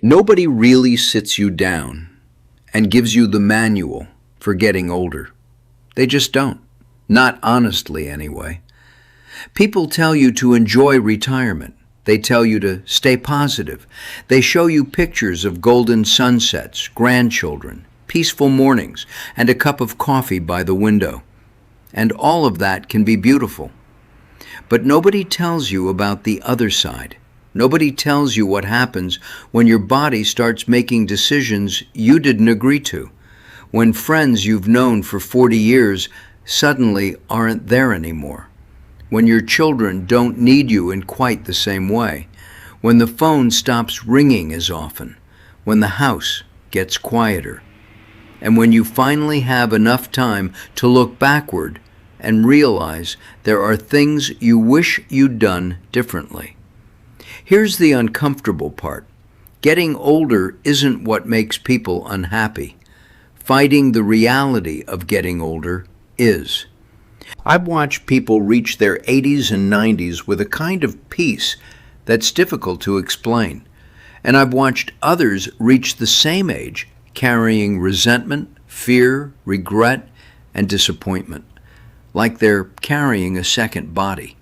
Nobody really sits you down and gives you the manual for getting older. They just don't. Not honestly, anyway. People tell you to enjoy retirement. They tell you to stay positive. They show you pictures of golden sunsets, grandchildren, peaceful mornings, and a cup of coffee by the window. And all of that can be beautiful. But nobody tells you about the other side. Nobody tells you what happens when your body starts making decisions you didn't agree to, when friends you've known for 40 years suddenly aren't there anymore, when your children don't need you in quite the same way, when the phone stops ringing as often, when the house gets quieter, and when you finally have enough time to look backward and realize there are things you wish you'd done differently. Here's the uncomfortable part. Getting older isn't what makes people unhappy. Fighting the reality of getting older is. I've watched people reach their 80s and 90s with a kind of peace that's difficult to explain. And I've watched others reach the same age carrying resentment, fear, regret, and disappointment, like they're carrying a second body.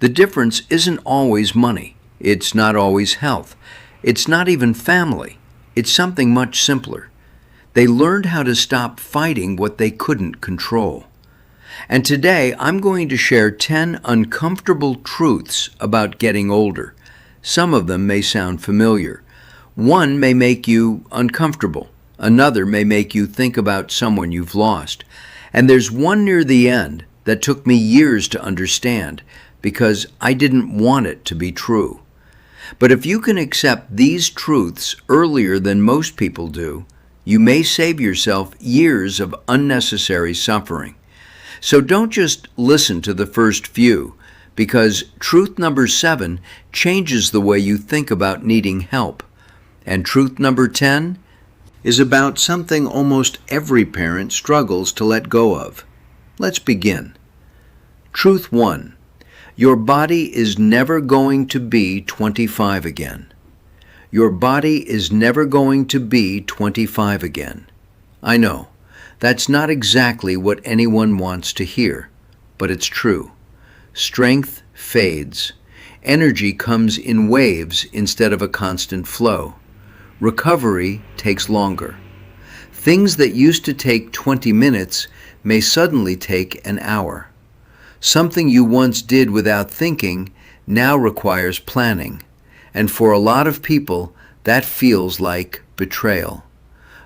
The difference isn't always money. It's not always health. It's not even family. It's something much simpler. They learned how to stop fighting what they couldn't control. And today, I'm going to share 10 uncomfortable truths about getting older. Some of them may sound familiar. One may make you uncomfortable. Another may make you think about someone you've lost. And there's one near the end that took me years to understand because I didn't want it to be true. But if you can accept these truths earlier than most people do, you may save yourself years of unnecessary suffering. So don't just listen to the first few, because truth number 7 changes the way you think about needing help. And truth number 10 is about something almost every parent struggles to let go of. Let's begin. Truth 1. Your body is never going to be 25 again. Your body is never going to be 25 again. I know, that's not exactly what anyone wants to hear, but it's true. Strength fades. Energy comes in waves instead of a constant flow. Recovery takes longer. Things that used to take 20 minutes may suddenly take an hour. Something you once did without thinking now requires planning, and for a lot of people, that feels like betrayal,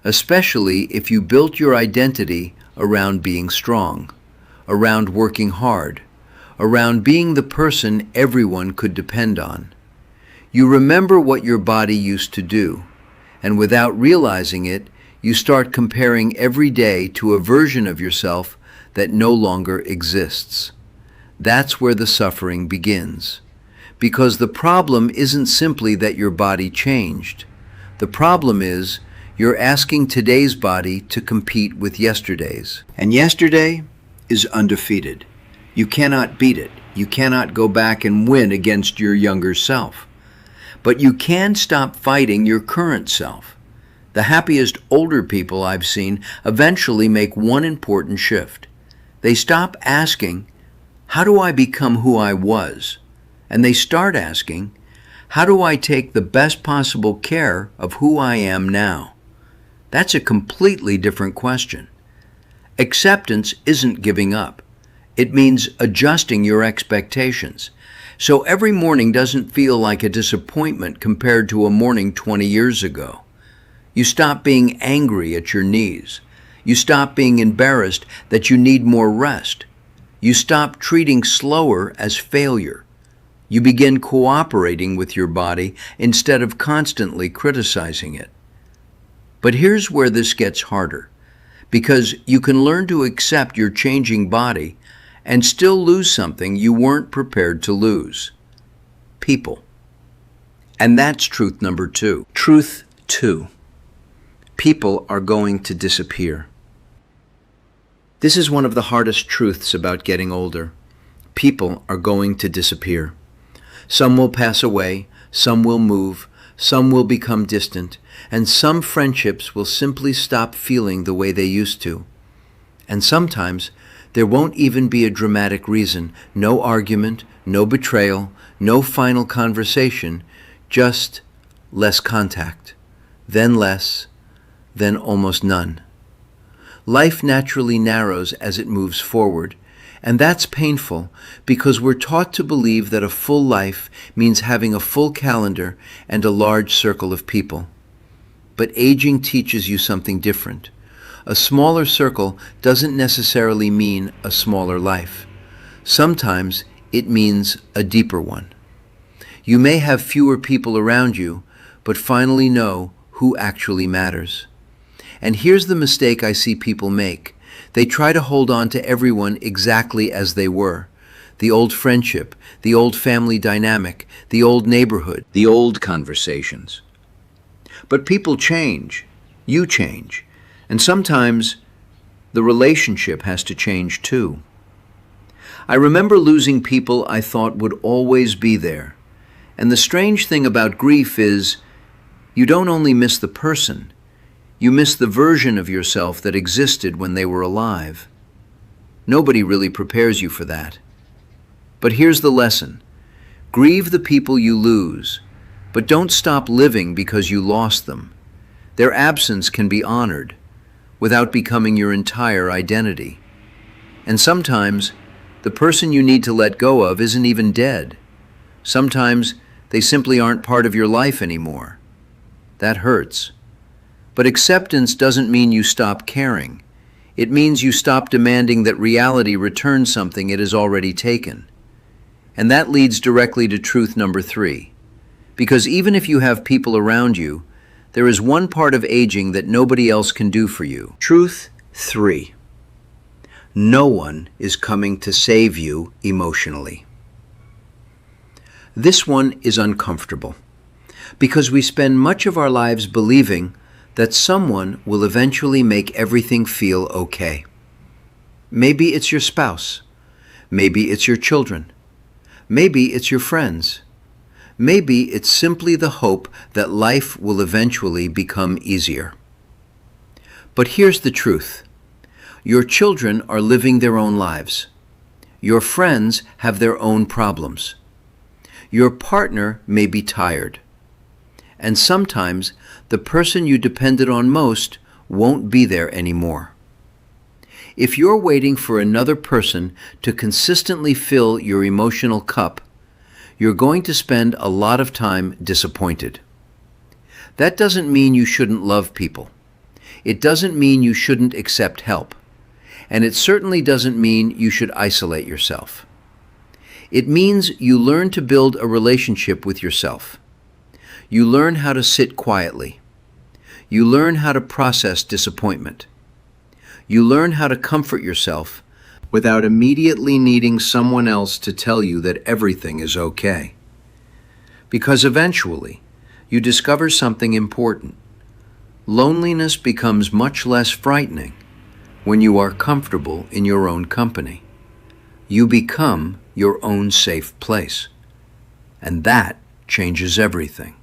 especially if you built your identity around being strong, around working hard, around being the person everyone could depend on. You remember what your body used to do, and without realizing it, you start comparing every day to a version of yourself that no longer exists. That's where the suffering begins. Because the problem isn't simply that your body changed. The problem is you're asking today's body to compete with yesterday's. And yesterday is undefeated. You cannot beat it. You cannot go back and win against your younger self. But you can stop fighting your current self. The happiest older people I've seen eventually make one important shift. They stop asking, how do I become who I was? And they start asking, how do I take the best possible care of who I am now? That's a completely different question. Acceptance isn't giving up. It means adjusting your expectations. So every morning doesn't feel like a disappointment compared to a morning 20 years ago. You stop being angry at your knees. You stop being embarrassed that you need more rest. You stop treating slower as failure. You begin cooperating with your body instead of constantly criticizing it. But here's where this gets harder, because you can learn to accept your changing body and still lose something you weren't prepared to lose. People. And that's truth number 2. Truth 2. People are going to disappear. This is one of the hardest truths about getting older. People are going to disappear. Some will pass away, some will move, Some will become distant, and some friendships will simply stop feeling the way they used to. And sometimes there won't even be a dramatic reason, no argument, no betrayal, no final conversation, just less contact, then less, then almost none. Life naturally narrows as it moves forward, and that's painful because we're taught to believe that a full life means having a full calendar and a large circle of people. But aging teaches you something different. A smaller circle doesn't necessarily mean a smaller life. Sometimes it means a deeper one. You may have fewer people around you, but finally know who actually matters. And here's the mistake I see people make. They try to hold on to everyone exactly as they were. The old friendship, the old family dynamic, the old neighborhood, the old conversations. But people change. You change. And sometimes the relationship has to change too. I remember losing people I thought would always be there. And the strange thing about grief is you don't only miss the person, you miss the version of yourself that existed when they were alive. Nobody really prepares you for that. But here's the lesson. Grieve the people you lose, but don't stop living because you lost them. Their absence can be honored without becoming your entire identity. And sometimes the person you need to let go of isn't even dead. Sometimes they simply aren't part of your life anymore. That hurts. But acceptance doesn't mean you stop caring. It means you stop demanding that reality return something it has already taken. And that leads directly to truth number 3. Because even if you have people around you, there is one part of aging that nobody else can do for you. Truth 3. No one is coming to save you emotionally. This one is uncomfortable because we spend much of our lives believing that someone will eventually make everything feel okay. Maybe it's your spouse. Maybe it's your children. Maybe it's your friends. Maybe it's simply the hope that life will eventually become easier. But here's the truth. Your children are living their own lives. Your friends have their own problems. Your partner may be tired. And sometimes the person you depended on most won't be there anymore. If you're waiting for another person to consistently fill your emotional cup, you're going to spend a lot of time disappointed. That doesn't mean you shouldn't love people. It doesn't mean you shouldn't accept help. And it certainly doesn't mean you should isolate yourself. It means you learn to build a relationship with yourself. You learn how to sit quietly. You learn how to process disappointment. You learn how to comfort yourself without immediately needing someone else to tell you that everything is okay. Because eventually, you discover something important. Loneliness becomes much less frightening when you are comfortable in your own company. You become your own safe place. And that changes everything.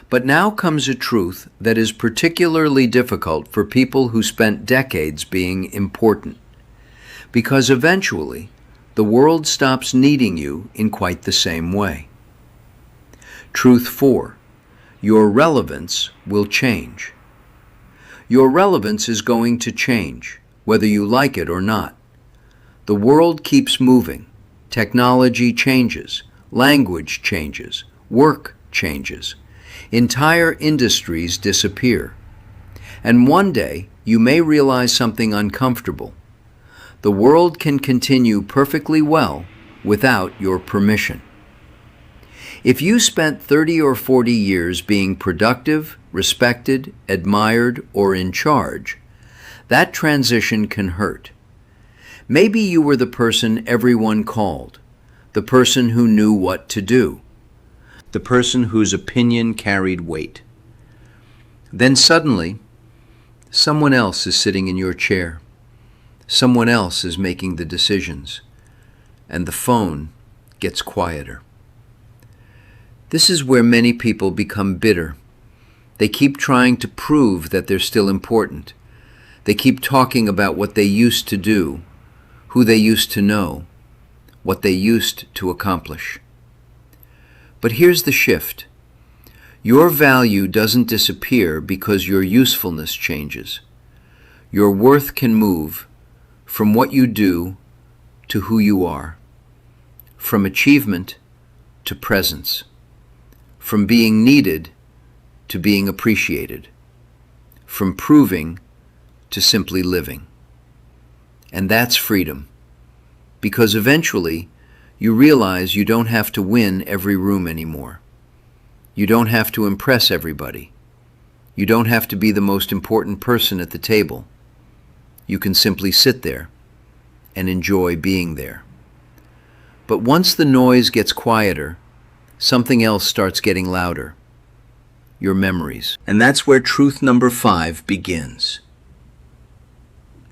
But now comes a truth that is particularly difficult for people who spent decades being important. Because eventually, the world stops needing you in quite the same way. Truth 4. Your relevance will change. Your relevance is going to change, whether you like it or not. The world keeps moving. Technology changes. Language changes. Work changes. Entire industries disappear. And one day, you may realize something uncomfortable. The world can continue perfectly well without your permission. If you spent 30 or 40 years being productive, respected, admired, or in charge, that transition can hurt. Maybe you were the person everyone called, the person who knew what to do, the person whose opinion carried weight. Then suddenly, someone else is sitting in your chair. Someone else is making the decisions, and the phone gets quieter. This is where many people become bitter. They keep trying to prove that they're still important. They keep talking about what they used to do, who they used to know, what they used to accomplish. But here's the shift. Your value doesn't disappear because your usefulness changes. Your worth can move from what you do to who you are, from achievement to presence, from being needed to being appreciated, from proving to simply living. And that's freedom, because eventually you realize you don't have to win every room anymore. You don't have to impress everybody. You don't have to be the most important person at the table. You can simply sit there and enjoy being there. But once the noise gets quieter, something else starts getting louder. Your memories. And that's where truth number 5 begins.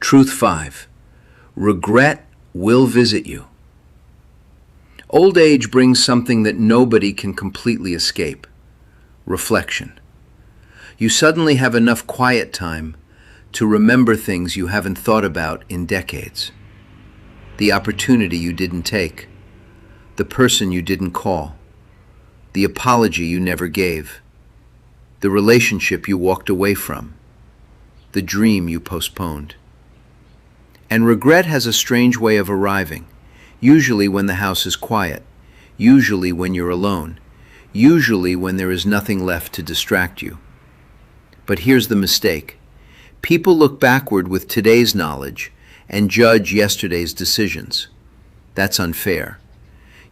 Truth 5. Regret will visit you. Old age brings something that nobody can completely escape. Reflection. You suddenly have enough quiet time to remember things you haven't thought about in decades. The opportunity you didn't take. The person you didn't call. The apology you never gave. The relationship you walked away from. The dream you postponed. And regret has a strange way of arriving, usually when the house is quiet, usually when you're alone, usually when there is nothing left to distract you. But here's the mistake. People look backward with today's knowledge and judge yesterday's decisions. That's unfair.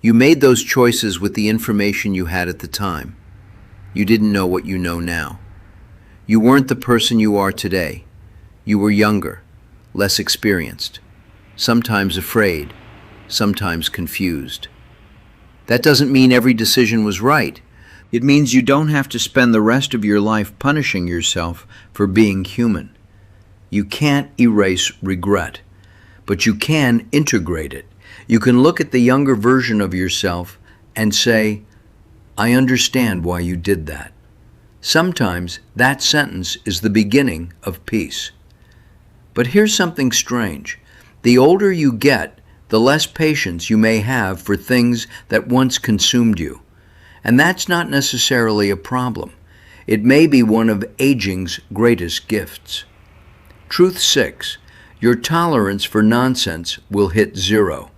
You made those choices with the information you had at the time. You didn't know what you know now. You weren't the person you are today. You were younger, less experienced, sometimes afraid, sometimes confused. That doesn't mean every decision was right. It means you don't have to spend the rest of your life punishing yourself for being human. You can't erase regret, but you can integrate it. You can look at the younger version of yourself and say, I understand why you did that. Sometimes that sentence is the beginning of peace. But here's something strange. The older you get, the less patience you may have for things that once consumed you. And that's not necessarily a problem. It may be one of aging's greatest gifts. Truth 6. Your tolerance for nonsense will hit 0.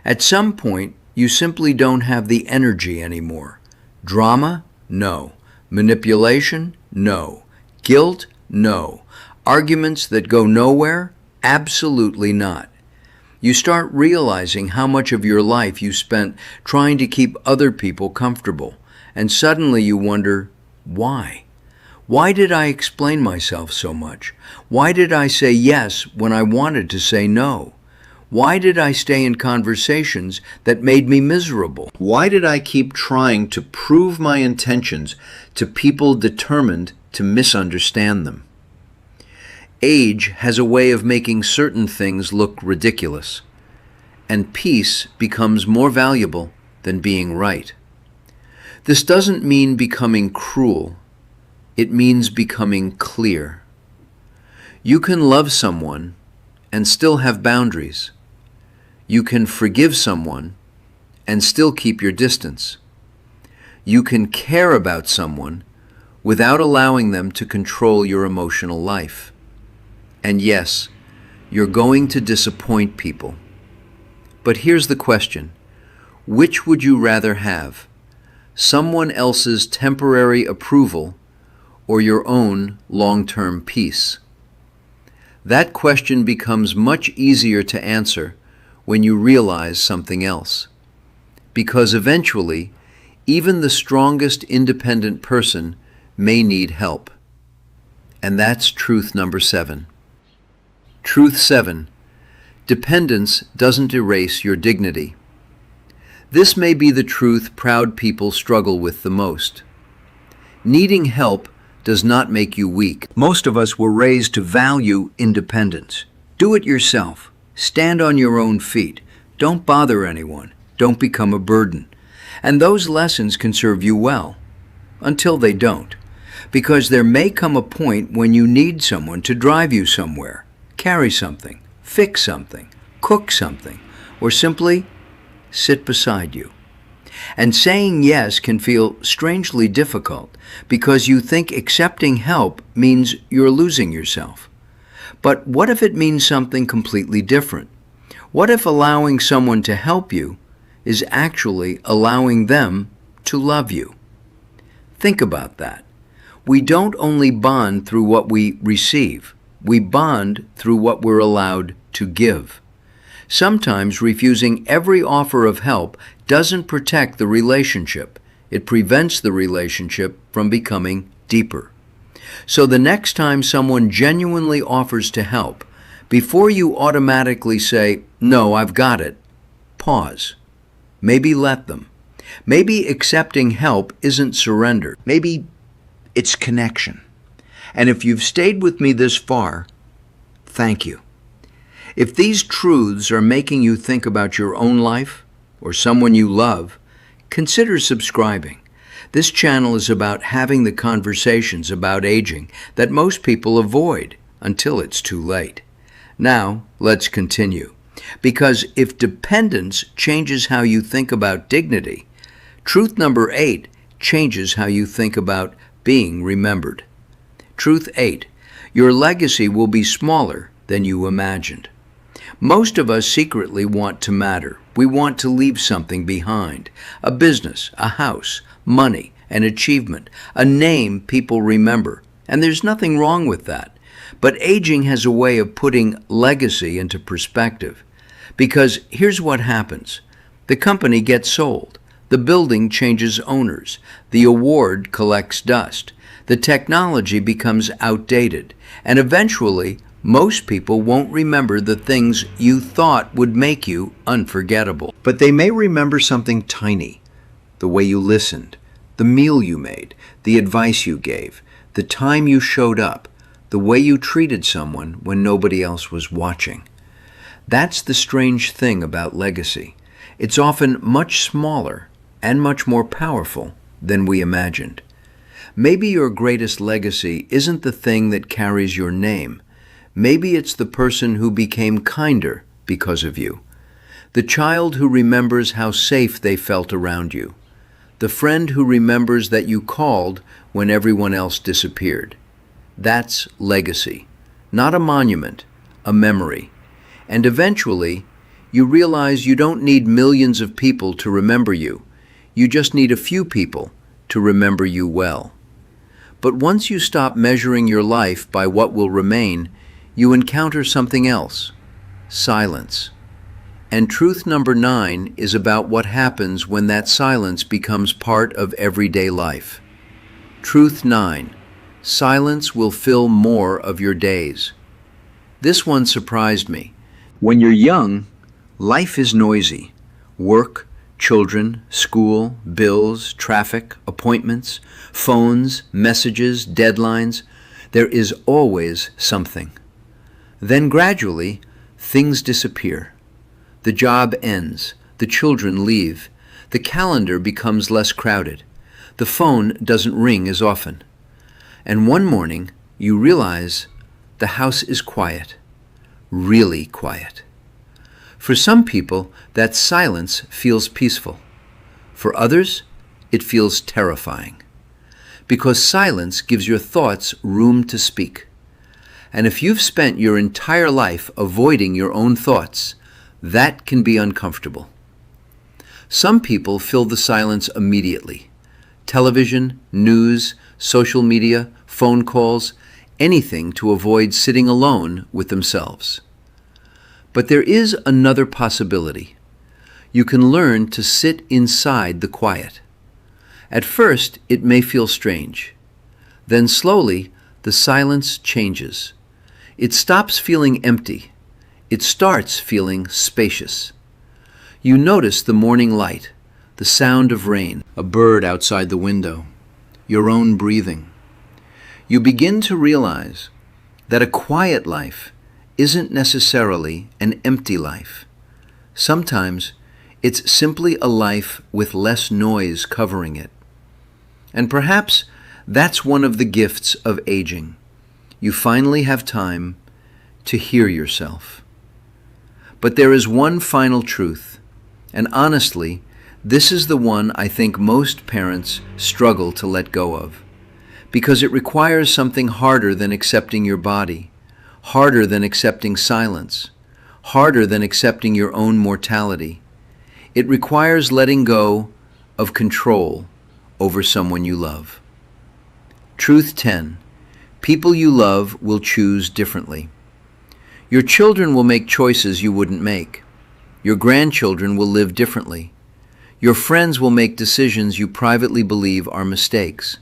At some point, you simply don't have the energy anymore. Drama? No. Manipulation? No. Guilt? No. Arguments that go nowhere? Absolutely not. You start realizing how much of your life you spent trying to keep other people comfortable, and suddenly you wonder, why? Why did I explain myself so much? Why did I say yes when I wanted to say no? Why did I stay in conversations that made me miserable? Why did I keep trying to prove my intentions to people determined to misunderstand them? Age has a way of making certain things look ridiculous, and peace becomes more valuable than being right. This doesn't mean becoming cruel. It means becoming clear. You can love someone and still have boundaries. You can forgive someone and still keep your distance. You can care about someone without allowing them to control your emotional life. And yes, you're going to disappoint people. But here's the question. Which would you rather have? Someone else's temporary approval or your own long-term peace? That question becomes much easier to answer when you realize something else. Because eventually, even the strongest independent person may need help. And that's truth number 7. Truth 7. Dependence doesn't erase your dignity. This may be the truth proud people struggle with the most. Needing help does not make you weak. Most of us were raised to value independence. Do it yourself. Stand on your own feet. Don't bother anyone. Don't become a burden. And those lessons can serve you well, until they don't. Because there may come a point when you need someone to drive you somewhere, carry something, fix something, cook something, or simply sit beside you. And saying yes can feel strangely difficult because you think accepting help means you're losing yourself. But what if it means something completely different? What if allowing someone to help you is actually allowing them to love you? Think about that. We don't only bond through what we receive, we bond through what we're allowed to give. Sometimes refusing every offer of help doesn't protect the relationship. It prevents the relationship from becoming deeper. So the next time someone genuinely offers to help, before you automatically say, "No, I've got it," pause. Maybe let them. Maybe accepting help isn't surrender. Maybe it's connection. And if you've stayed with me this far, thank you. If these truths are making you think about your own life or someone you love, consider subscribing. This channel is about having the conversations about aging that most people avoid until it's too late. Now, let's continue. Because if dependence changes how you think about dignity, truth number 8 changes how you think about being remembered. Truth 8, your legacy will be smaller than you imagined. Most of us secretly want to matter. We want to leave something behind. A business, a house, money, an achievement, a name people remember. And there's nothing wrong with that. But aging has a way of putting legacy into perspective. Because here's what happens. The company gets sold. The building changes owners. The award collects dust. The technology becomes outdated. And eventually, most people won't remember the things you thought would make you unforgettable. But they may remember something tiny. The way you listened, the meal you made, the advice you gave, the time you showed up, the way you treated someone when nobody else was watching. That's the strange thing about legacy. It's often much smaller and much more powerful than we imagined. Maybe your greatest legacy isn't the thing that carries your name. Maybe it's the person who became kinder because of you. The child who remembers how safe they felt around you. The friend who remembers that you called when everyone else disappeared. That's legacy. Not a monument, a memory. And eventually, you realize you don't need millions of people to remember you. You just need a few people to remember you well. But once you stop measuring your life by what will remain, you encounter something else, silence. And truth number 9 is about what happens when that silence becomes part of everyday life. Truth 9, silence will fill more of your days. This one surprised me. When you're young, life is noisy. Work, children, school, bills, traffic, appointments, phones, messages, deadlines. There is always something. Then gradually, things disappear. The job ends. The children leave. The calendar becomes less crowded. The phone doesn't ring as often. And one morning, you realize the house is quiet. Really quiet. For some people, that silence feels peaceful. For others, it feels terrifying. Because silence gives your thoughts room to speak. And if you've spent your entire life avoiding your own thoughts, that can be uncomfortable. Some people fill the silence immediately. Television, news, social media, phone calls, anything to avoid sitting alone with themselves. But there is another possibility. You can learn to sit inside the quiet. At first, it may feel strange. Then slowly, the silence changes. It stops feeling empty. It starts feeling spacious. You notice the morning light, the sound of rain, a bird outside the window, your own breathing. You begin to realize that a quiet life isn't necessarily an empty life. Sometimes It's simply a life with less noise covering it. And perhaps that's one of the gifts of aging. You finally have time to hear yourself. But there is one final truth, and honestly, this is the one I think most parents struggle to let go of, because it requires something harder than accepting your body, harder than accepting silence, harder than accepting your own mortality. It requires letting go of control over someone you love. Truth 10. People you love will choose differently. Your children will make choices you wouldn't make. Your grandchildren will live differently. Your friends will make decisions you privately believe are mistakes.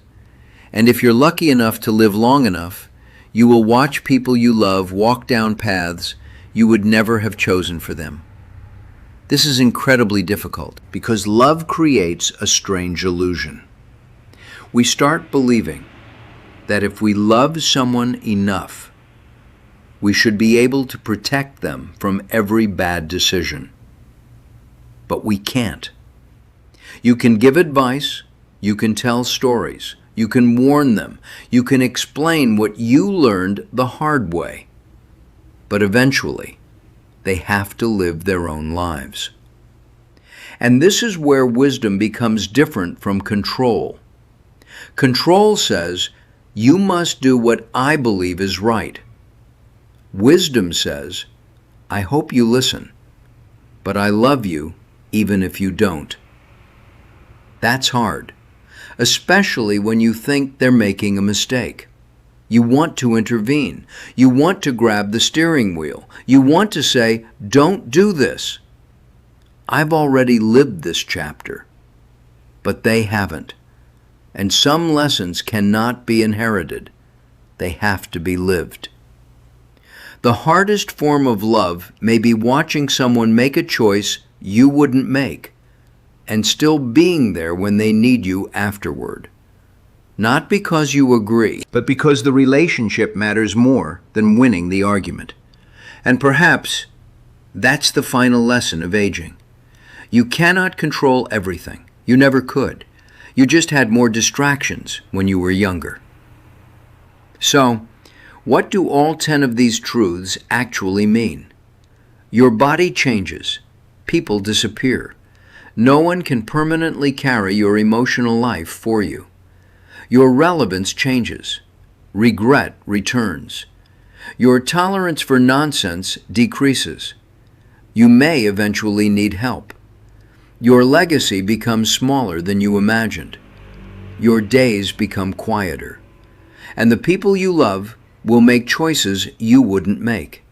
And if you're lucky enough to live long enough, you will watch people you love walk down paths you would never have chosen for them. This is incredibly difficult because love creates a strange illusion. We start believing that if we love someone enough, we should be able to protect them from every bad decision. But we can't. You can give advice, you can tell stories, you can warn them, you can explain what you learned the hard way. But eventually, they have to live their own lives. And this is where wisdom becomes different from control. Control says, you must do what I believe is right. Wisdom says, I hope you listen, but I love you even if you don't. That's hard, especially when you think they're making a mistake. You want to intervene. You want to grab the steering wheel. You want to say, don't do this. I've already lived this chapter, but they haven't. And some lessons cannot be inherited. They have to be lived. The hardest form of love may be watching someone make a choice you wouldn't make and still being there when they need you afterward. Not because you agree, but because the relationship matters more than winning the argument. And perhaps that's the final lesson of aging. You cannot control everything. You never could. You just had more distractions when you were younger. So, what do all 10 of these truths actually mean? Your body changes. People disappear. No one can permanently carry your emotional life for you. Your relevance changes. Regret returns. Your tolerance for nonsense decreases. You may eventually need help. Your legacy becomes smaller than you imagined. Your days become quieter. And the people you love will make choices you wouldn't make.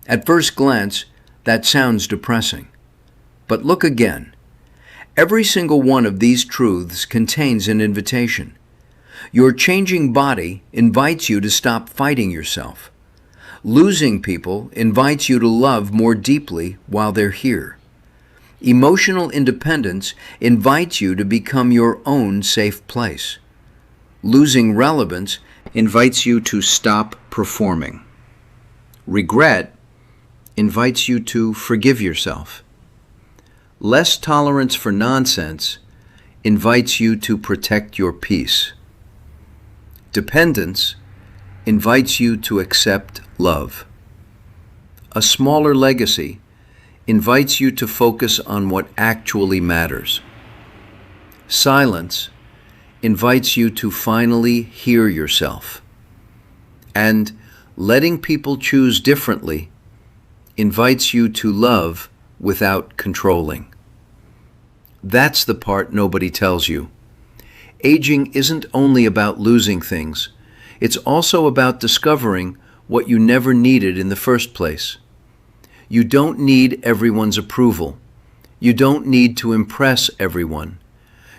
At first glance, that sounds depressing. But look again. Every single one of these truths contains an invitation. Your changing body invites you to stop fighting yourself. Losing people invites you to love more deeply while they're here. Emotional independence invites you to become your own safe place. Losing relevance invites you to stop performing. Regret invites you to forgive yourself. Less tolerance for nonsense invites you to protect your peace. Dependence invites you to accept love. A smaller legacy invites you to focus on what actually matters. Silence invites you to finally hear yourself. And letting people choose differently invites you to love without controlling. That's the part nobody tells you. Aging isn't only about losing things. It's also about discovering what you never needed in the first place. You don't need everyone's approval. You don't need to impress everyone.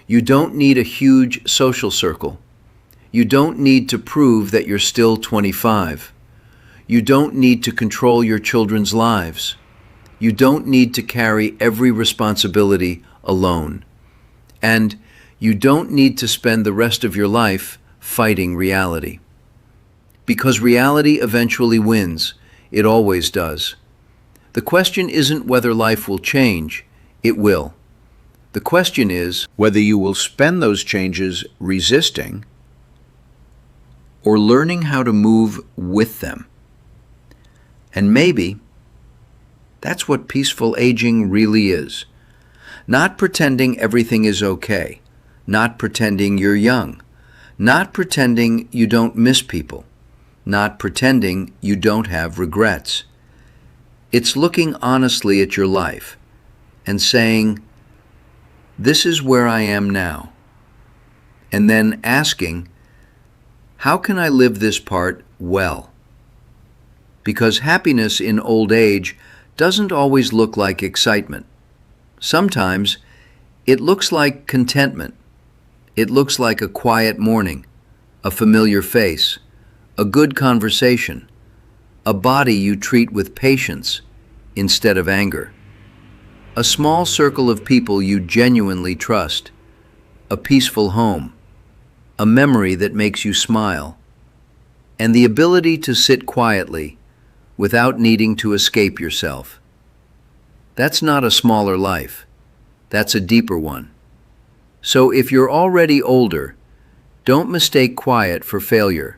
You don't need a huge social circle. You don't need to prove that you're still 25. You don't need to control your children's lives. You don't need to carry every responsibility alone. And you don't need to spend the rest of your life fighting reality. Because reality eventually wins. It always does. The question isn't whether life will change. It will. The question is whether you will spend those changes resisting or learning how to move with them. And maybe that's what peaceful aging really is. Not pretending everything is okay, not pretending you're young, not pretending you don't miss people, not pretending you don't have regrets. It's looking honestly at your life and saying, "This is where I am now," and then asking, "How can I live this part well?" Because happiness in old age doesn't always look like excitement. Sometimes it looks like contentment. It looks like a quiet morning, a familiar face, a good conversation, a body you treat with patience instead of anger, a small circle of people you genuinely trust, a peaceful home, a memory that makes you smile, and the ability to sit quietly without needing to escape yourself. That's not a smaller life. That's a deeper one. So if you're already older, don't mistake quiet for failure.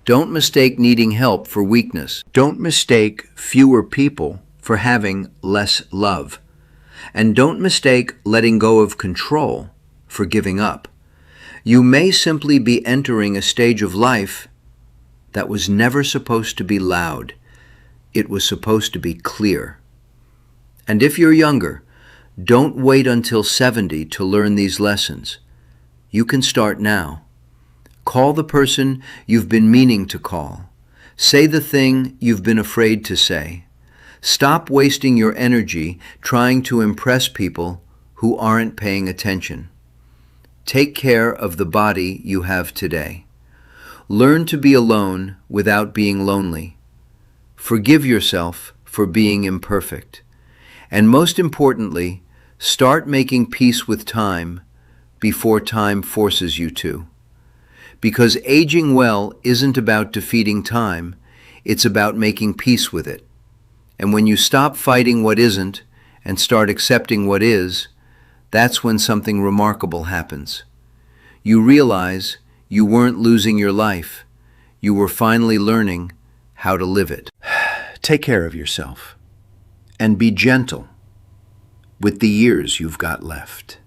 Don't mistake needing help for weakness. Don't mistake fewer people for having less love. And don't mistake letting go of control for giving up. You may simply be entering a stage of life that was never supposed to be loud. It was supposed to be clear. And if you're younger, don't wait until 70 to learn these lessons. You can start now. Call the person you've been meaning to call. Say the thing you've been afraid to say. Stop wasting your energy trying to impress people who aren't paying attention. Take care of the body you have today. Learn to be alone without being lonely. Forgive yourself for being imperfect. And most importantly, start making peace with time before time forces you to. Because aging well isn't about defeating time, it's about making peace with it. And when you stop fighting what isn't and start accepting what is, that's when something remarkable happens. You realize you weren't losing your life. You were finally learning how to live it. Take care of yourself and be gentle with the years you've got left.